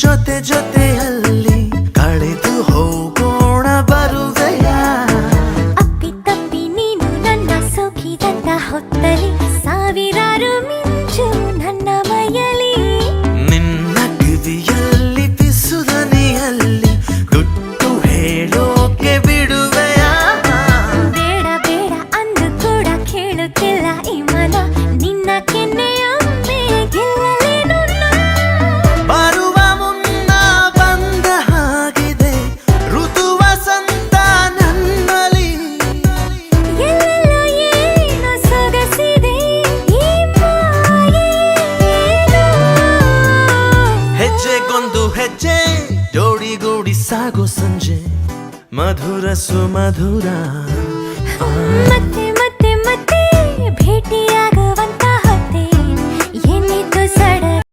ಜೊತೆ ಜೊತೆಯಲ್ಲಿ ಕಳೆದು ಹೋಗೋಣ ಬರುವೆಯ ಅಪ್ಪಿ ತಪ್ಪಿ ನೀನು ನನ್ನ ಸೋಕಿದಂತ ಹೊತ್ತಲಿ ಸಾವಿರಾರು ಮಿಂಚು ನನ್ನ ಮೈಯಲಿ ನಿನ್ನ ಕಿವಿಯಲ್ಲಿ ಪಿಸುದನಿಯಲ್ಲಿ ಗುಟ್ಟು ಹೇಳೋಕೆ ಬಿಡುವೆಯ ಬೇಡ ಬೇಡ ಅಂದು ಕೂಡ ಕೇಳುತ್ತಿಲ್ಲ ಈ ಮನ ನಿನ್ನ ಕೆನ್ನೆಯೊಮ್ಮೆ ಗೆಲ್ಲಲೇನು ಬರುವ ಮುನ್ನ ಬಂದ ಹಾಗಿದೆ ಋತು ವಸಂತ ನನ್ನಲ್ಲಿ ಎಲ್ಲೆಲ್ಲೋ ಏನು ಸೊಗಸಿದೆ ಈ ಮಾಯೇನು ಹೆಜ್ಜೆಗೊಂದು ಹೆಜ್ಜೆ ಜೋಡಿಗೂಡಿ ಸಾಗೋ ಸಂಜೆ ಮಧುರ ಸುಮಧುರ ಮತ್ತೆ ಮತ್ತೆ ಮತ್ತೆ ಭೇಟಿಯಾಗುವಂತ